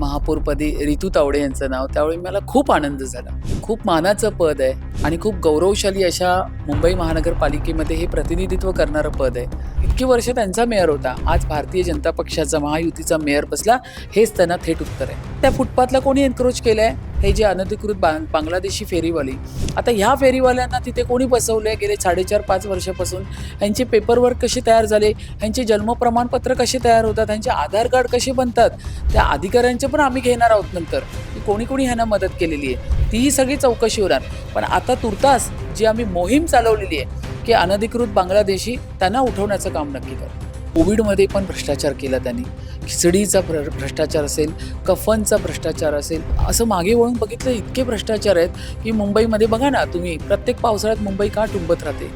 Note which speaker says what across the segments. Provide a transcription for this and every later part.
Speaker 1: महापौरपदी रितू तावडे यांचं नाव, त्यावेळी मला खूप आनंद झाला. खूप मानाचं पद आहे आणि खूप गौरवशाली अशा मुंबई महानगरपालिकेमध्ये हे प्रतिनिधित्व करणारं पद आहे. इतकी वर्ष त्यांचा मेयर होता, आज भारतीय जनता पक्षाचा महायुतीचा मेयर बसला, हेच त्यांना थेट उत्तर आहे. त्या फुटपाथला कोणी एन्क्रोच केलंय? हे जे अनधिकृत बांगलादेशी फेरीवाली, आता ह्या फेरीवाल्यांना तिथे कोणी बसवलंय? गेले 4.5-5 वर्षापासून ह्यांचे पेपरवर्क कसे तयार झाले, ह्यांचे जन्म प्रमाणपत्र कसे तयार होतात, ह्यांचे आधार कार्ड कसे बनतात, त्या अधिकाऱ्यांचे पण आम्ही घेणार आहोत नंतर, की कोणी कोणी ह्यांना मदत केलेली आहे तीही सगळी चौकशी होणार. पण आता तुर्तास जी आम्ही मोहीम चालवलेली आहे की अनधिकृत बांगलादेशी त्यांना उठवण्याचं काम नक्की करू. कोविडमध्ये पण भ्रष्टाचार केला त्यांनी, खिचडीचा भ्रष्टाचार असेल, कफनचा भ्रष्टाचार असेल, असं मागे वळून बघितलं इतके भ्रष्टाचार आहेत की मुंबईमध्ये बघा ना तुम्ही, प्रत्येक पावसाळ्यात मुंबई का तुंबत राहते,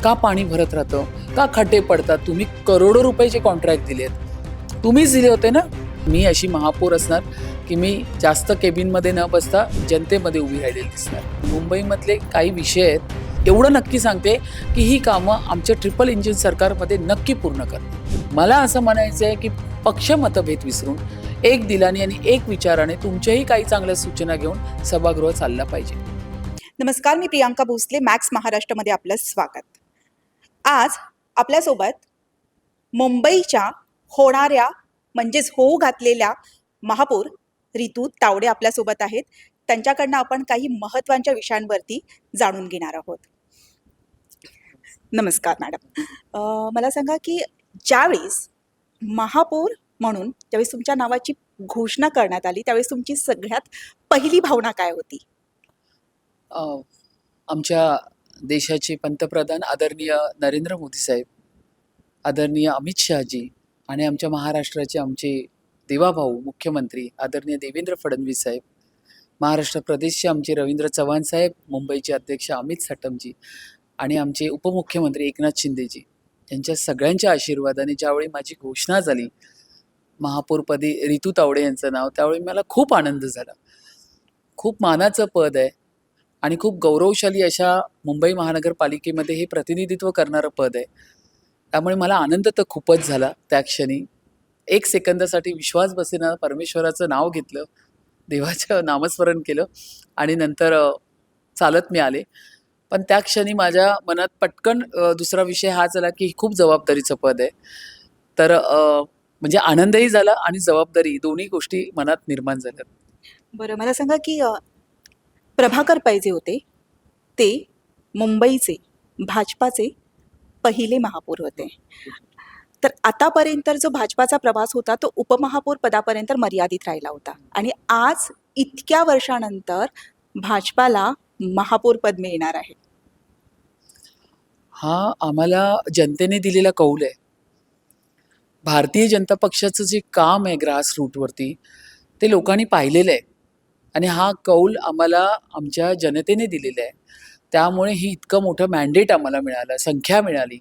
Speaker 1: का पाणी भरत राहतं, का खड्डे पडतात. तुम्ही करोडो रुपयाचे कॉन्ट्रॅक्ट दिलेत, तुम्हीच दिले होते ना. मी अशी महापौर असणार की मी जास्त केबिनमध्ये न बसता जनतेमध्ये उभी राहिलेली दिसणार. मुंबईमधले काही विषय आहेत, एवढं नक्की सांगते की ही कामं आमच्या ट्रिपल इंजिन सरकारमध्ये नक्की पूर्ण करते. मला असं म्हणायचं आहे की पक्ष मतभेद विसरून एक दिलाने आणि एक विचाराने तुमच्याही काही चांगल्या सूचना घेऊन सभागृह चालला पाहिजे.
Speaker 2: नमस्कार, मी प्रियांका भोसले, मॅक्स महाराष्ट्रामध्ये आपलं स्वागत. आज आपल्यासोबत मुंबईच्या होणाऱ्या म्हणजेच होऊ घातलेल्या महापौर रितू तावडे आपल्यासोबत आहेत. त्यांच्याकडनं आपण काही महत्त्वाच्या विषयांवरती जाणून घेणार आहोत. नमस्कार मॅडम. मला सांगा की ज्यावेळेस महापौर म्हणून ज्यावेळेस तुमच्या नावाची घोषणा करण्यात आली त्यावेळेस तुमची सगळ्यात पहिली भावना काय होती?
Speaker 1: आमच्या देशाचे पंतप्रधान आदरणीय नरेंद्र मोदी साहेब, आदरणीय अमित शहाजी आणि आमच्या महाराष्ट्राचे आमचे देवाभाऊ मुख्यमंत्री आदरणीय देवेंद्र फडणवीस साहेब, महाराष्ट्र प्रदेशचे आमचे रवींद्र चव्हाण साहेब, मुंबईचे अध्यक्ष अमित साटमजी आणि आमचे उपमुख्यमंत्री एकनाथ शिंदेजी, यांच्या सगळ्यांच्या आशीर्वादाने ज्यावेळी माझी घोषणा झाली महापौरपदी रितू तावडे यांचं नाव, त्यावेळी मला खूप आनंद झाला. खूप मानाचं पद आहे आणि खूप गौरवशाली अशा मुंबई महानगरपालिकेमध्ये हे प्रतिनिधित्व करणारं पद आहे. त्यामुळे मला आनंद तर खूपच झाला. त्या क्षणी 1 सेकंदासाठी विश्वास बसेना परमेश्वराचं नाव घेतलं, देवाचं नामस्मरण केलं आणि नंतर चालत मी आले. पण त्या क्षणी माझ्या मनात पटकन दुसरा विषय हाच आला की खूप जबाबदारीचं पद आहे. तर म्हणजे आनंदही झाला आणि जबाबदारी दोन्ही गोष्टी मनात निर्माण झाल्या.
Speaker 2: बरं, मला सांगा की प्रभाकर पैजे होते, ते मुंबईचे भाजपाचे पहिले महापौर होते. तर आतापर्यंत जो भाजपाचा प्रवास होता तो उपमहापौर पदापर्यंत मर्यादित राहिला होता आणि आज इतक्या वर्षानंतर भाजपाला महापौर पद मिळणार आहे.
Speaker 1: हा आम्हाला जनतेने दिलेला कौल आहे. भारतीय जनता पक्षाचं जे काम आहे ग्रास रूटवरती, ते लोकांनी पाहिलेलं आहे आणि हा कौल आम्हाला आमच्या जनतेने दिलेला आहे. त्यामुळे ही इतकं मोठं मॅन्डेट आम्हाला मिळालं, संख्या मिळाली.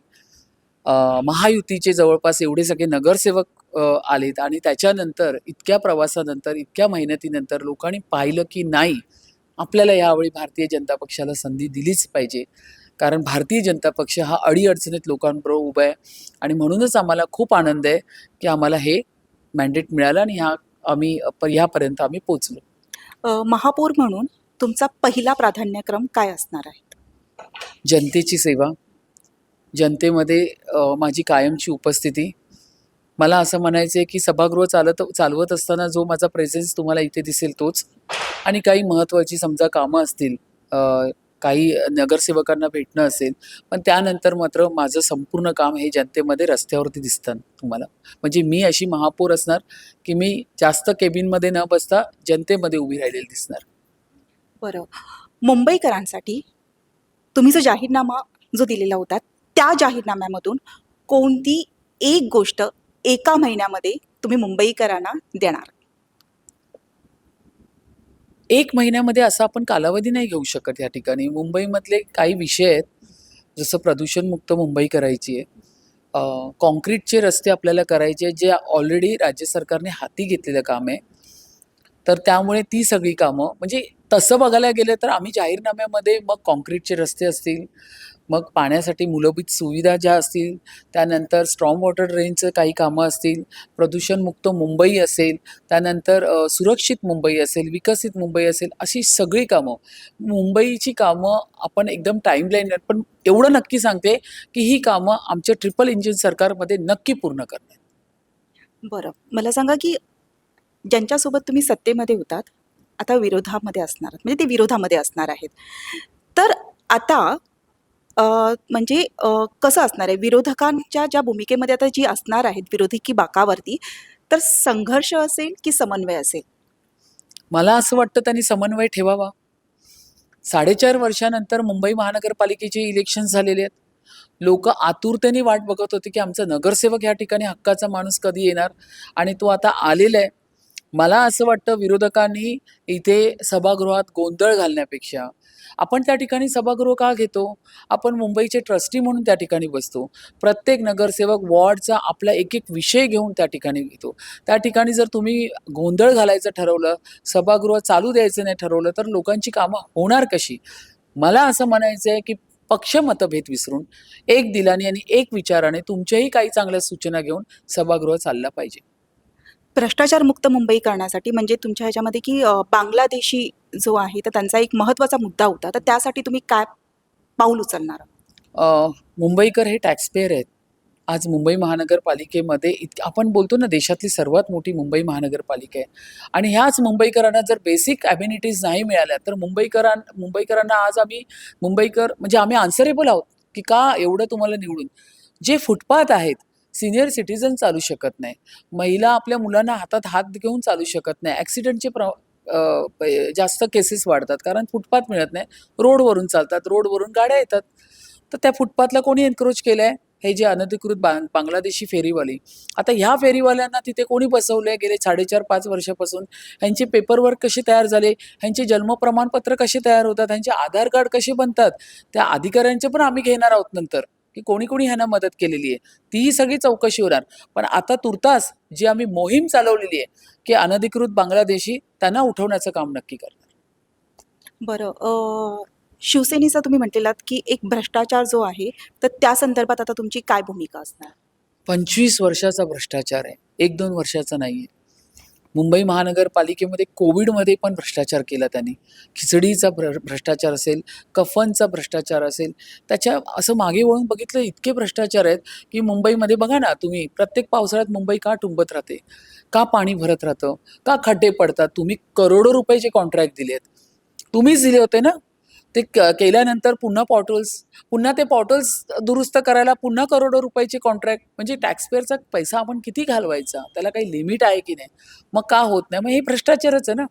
Speaker 1: महायुतीचे जवळपास एवढे सगळे नगरसेवक आलेत आणि त्याच्यानंतर इतक्या प्रवासानंतर, इतक्या मेहनतीनंतर लोकांनी पाहिलं की नाही, आपल्याला यावेळी भारतीय जनता पक्षाला संधी दिलीच पाहिजे. कारण भारतीय जनता पक्ष हा अडीअडचणीत लोकांबरोबर उभा आहे आणि म्हणूनच आम्हाला खूप आनंद आहे की आम्हाला हे मॅन्डेट मिळालं आणि ह्यापर्यंत आम्ही पोचलो.
Speaker 2: महापौर म्हणून तुमचा पहिला प्राधान्यक्रम काय असणार आहे?
Speaker 1: जनतेची सेवा, जनतेमध्ये माझी कायमची उपस्थिती. मला असं म्हणायचं आहे की सभागृह चालवत असताना जो माझा प्रेझेन्स तुम्हाला इथे दिसेल तोच, आणि काही महत्त्वाची समजा कामं असतील, काही नगरसेवकांना भेटणं असेल, पण त्यानंतर मात्र माझं संपूर्ण काम हे जनतेमध्ये रस्त्यावरती दिसतं तुम्हाला. म्हणजे मी अशी महापौर असणार की मी जास्त केबिनमध्ये न बसता जनतेमध्ये उभी राहिलेली दिसणार.
Speaker 2: बरं, मुंबईकरांसाठी तुम्ही जो जाहीरनामा जो दिलेला होता त्या जाहीरनाम्यामधून कोणती एक गोष्ट एका महिन्यामध्ये तुम्ही मुंबईकरांना देणार?
Speaker 1: 1 महिन्यामध्ये असा आपण कालावधी नाही घेऊ शकत. या ठिकाणी मुंबईमधले काही विषय आहेत, जसं प्रदूषणमुक्त मुंबई करायची आहे, काँक्रीटचे रस्ते आपल्याला करायचे, जे ऑलरेडी राज्य सरकारने हाती घेतलेलं काम आहे. तर त्यामुळे ती सगळी कामं म्हणजे तसं बघायला गेलं तर आम्ही जाहीरनाम्यामध्ये मग काँक्रीटचे रस्ते असतील, मग पाण्यासाठी मूलभूत सुविधा ज्या असतील, त्यानंतर स्ट्रॉंग वॉटर ड्रेनचं काही कामं असतील, प्रदूषणमुक्त मुंबई असेल, त्यानंतर सुरक्षित मुंबई असेल, विकसित मुंबई असेल, अशी सगळी कामं. मुंबईची कामं आपण एकदम टाईमलाईन पण एवढं नक्की सांगते, की ही कामं आमच्या ट्रिपल इंजिन सरकारमध्ये नक्की पूर्ण करणार.
Speaker 2: बरं, मला सांगा की ज्यांच्यासोबत तुम्ही सत्तेमध्ये होतात, आता विरोधामध्ये असणार आहात, म्हणजे ते विरोधामध्ये असणार आहेत. तर आता म्हणजे कसं असणार आहे विरोधकांच्या ज्या भूमिकेमध्ये आता जी असणार आहेत विरोधी बाकावरती, तर संघर्ष असेल की समन्वय असेल?
Speaker 1: मला असं वाटतं त्यांनी समन्वय ठेवावा. 4.5 वर्षानंतर मुंबई महानगरपालिकेचे इलेक्शन झालेले आहेत. लोकं आतुरतेने वाट बघत होते, की आमचा नगरसेवक या ठिकाणी हक्काचा माणूस कधी येणार आणि तो आता आलेला आहे. मला असं वाटतं विरोधकांनी इथे सभागृहात गोंधळ घालण्यापेक्षा आपण त्या ठिकाणी सभागृह का घेतो? आपण मुंबईचे ट्रस्टी म्हणून त्या ठिकाणी बसतो. प्रत्येक नगरसेवक वॉर्डचा आपला एक-एक विषय घेऊन त्या ठिकाणी घेतो. त्या ठिकाणी जर तुम्ही गोंधळ घालायचं ठरवलं, सभागृह चालू द्यायचं नाही ठरवलं, तर लोकांची कामं होणार कशी? मला असं म्हणायचं आहे, की पक्ष मतभेद विसरून एक दिलाने आणि एक विचाराने तुमच्याही काही चांगल्या सूचना घेऊन सभागृह चालला पाहिजे.
Speaker 2: भ्रष्टाचार मुक्त मुंबई करण्यासाठी म्हणजे तुमच्या ह्याच्यामध्ये की बांगलादेशी जो आहे तर त्यांचा एक महत्त्वाचा मुद्दा होता. तर त्यासाठी तुम्ही काय पाऊल उचलणार?
Speaker 1: मुंबईकर हे टॅक्सपेयर आहेत. आज मुंबई महानगरपालिकेमध्ये आपण बोलतो ना देशातली सर्वात मोठी मुंबई महानगरपालिका आहे आणि ह्याच मुंबईकरांना जर बेसिक ॲम्युनिटीज नाही मिळाल्या तर मुंबईकरांना आज आम्ही मुंबईकर म्हणजे आम्ही आन्सरेबल आहोत, की का एवढं तुम्हाला निवडून. जे फुटपाथ आहेत, सीनियर सिटिझन चालू शकत नाही. महिला आपल्या मुलांना हातात हात घेऊन चालू शकत नाही. ॲक्सिडेंटचे जास्त केसेस वाढतात कारण फुटपाथ मिळत नाही. रोडवरून चालतात, रोडवरून गाड्या येतात. तर त्या फुटपाथला कोणी एन्क्रोच केलंय? हे जे अनधिकृत बांगलादेशी फेरीवाली. आता ह्या फेरीवाल्यांना तिथे कोणी बसवलंय गेले 4.5-5 वर्षापासून? ह्यांचे पेपरवर्क कसे तयार झाले? ह्यांचे जन्म प्रमाणपत्र कसे तयार होतात? ह्यांचे आधार कार्ड कसे बनतात? त्या अधिकाऱ्यांचे पण आम्ही घेणार आहोत नंतर, की कोणी ह्यांना मदत केलेली आहे. तीही सगळी चौकशी होणार. पण आता तुर्तास जी आम्ही मोहीम चालवलेली आहे, की अनधिकृत बांगलादेशी त्यांना उठवण्याचं काम नक्की करणार.
Speaker 2: बरं, शिवसेनेचा तुम्ही म्हटलेलात की एक भ्रष्टाचार जो आहे, तर त्या संदर्भात आता तुमची काय भूमिका असणार?
Speaker 1: 25 वर्षाचा भ्रष्टाचार आहे. 1-2 वर्षाचा नाहीये. मुंबई महानगरपालिकेमध्ये कोविडमध्ये पण भ्रष्टाचार केला त्यांनी. खिचडीचा भ्रष्टाचार असेल, कफनचा भ्रष्टाचार असेल. त्याच्या असं मागे वळून बघितलं इतके भ्रष्टाचार आहेत, की मुंबईमध्ये बघा ना तुम्ही प्रत्येक पावसाळ्यात मुंबई का तुंबत राहते? का पाणी भरत राहतं? का खड्डे पडतात? तुम्ही करोडो रुपयाचे कॉन्ट्रॅक्ट दिलेत. तुम्हीच दिले होते ना? ते केल्यानंतर पुन्हा ते पॉर्टल्स दुरुस्त करायला पुन्हा करोडो रुपयाचे कॉन्ट्रॅक्ट म्हणजे टॅक्सपेअरचा पैसा आपण किती घालवायचा? त्याला काही लिमिट आहे की नाही? मग का होत नाही? मग हे भ्रष्टाचारच आहे ना.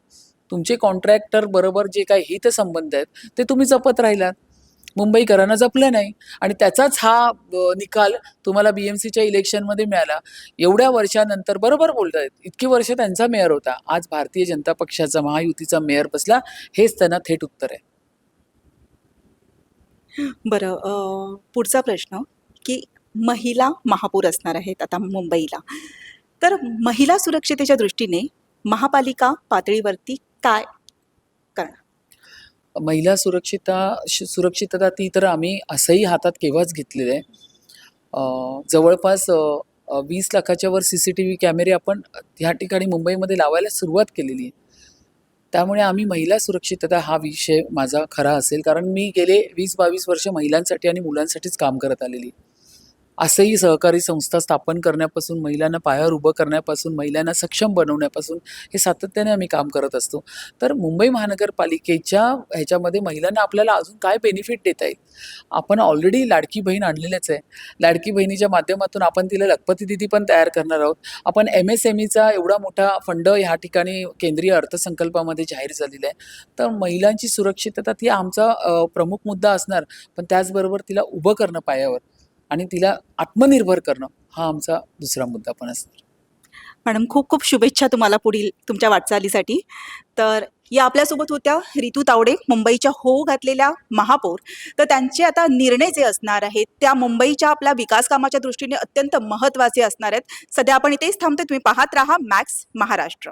Speaker 1: तुमचे कॉन्ट्रॅक्टर बरोबर जे काही हितसंबंध आहेत ते तुम्ही जपत राहिलात. मुंबईकरांना जपलं नाही आणि त्याचाच हा निकाल तुम्हाला BMCच्या इलेक्शनमध्ये मिळाला. एवढ्या वर्षानंतर बरोबर बोलतायत. इतकी वर्ष त्यांचा मेयर होता. आज भारतीय जनता पक्षाचा महायुतीचा मेयर बसला. हेच त्यांना थेट उत्तर आहे.
Speaker 2: बरं, पुढचा प्रश्न की महिला महापौर असणार आहेत आता मुंबईला. तर महिला सुरक्षतेच्या दृष्टीने महापालिका पातळीवरती काय करणार?
Speaker 1: महिला सुरक्षितता ती तर आम्ही असंही हातात केव्हाच घेतलेलं आहे. जवळपास 20 लाखाच्या वर CCTV कॅमेरे आपण ह्या ठिकाणी मुंबईमध्ये लावायला सुरुवात केलेली आहे. त्यामुळे आम्ही महिला सुरक्षितता हा विषय माझा खरा असेल कारण मी गेले 20-22 वर्ष महिलांसाठी आणि मुलांसाठीच काम करत आलेली आहे. असंही सहकारी संस्था स्थापन करण्यापासून, महिलांना पायावर उभं करण्यापासून, महिलांना सक्षम बनवण्यापासून हे सातत्याने आम्ही काम करत असतो. तर मुंबई महानगरपालिकेच्या ह्याच्यामध्ये महिलांना आपल्याला अजून काय बेनिफिट देता येईल? आपण ऑलरेडी लाडकी बहीण आणलेलंच आहे. लाडकी बहिणीच्या माध्यमातून आपण तिला लखपती दीदी पण तयार करणार आहोत. आपण MSMEचा एवढा मोठा फंड ह्या ठिकाणी केंद्रीय अर्थसंकल्पामध्ये जाहीर झालेला आहे. तर महिलांची सुरक्षितता ती आमचा प्रमुख मुद्दा असणार. पण त्याचबरोबर तिला उभं करणं पायावर आणि तिला आत्मनिर्भर करणं हा आमचा दुसरा मुद्दा पण असणार.
Speaker 2: मॅडम, खूप खूप शुभेच्छा तुम्हाला पुढील तुमच्या वाटचालीसाठी. तर या आपल्यासोबत होत्या रितू तावडे, मुंबईच्या होऊ घातलेल्या महापौर. तर त्यांचे आता निर्णय जे असणार आहेत त्या मुंबईच्या आपल्या विकास कामाच्या दृष्टीने अत्यंत महत्त्वाचे असणार आहेत. सध्या आपण इथेच थांबतो. तुम्ही पाहत राहा मॅक्स महाराष्ट्र.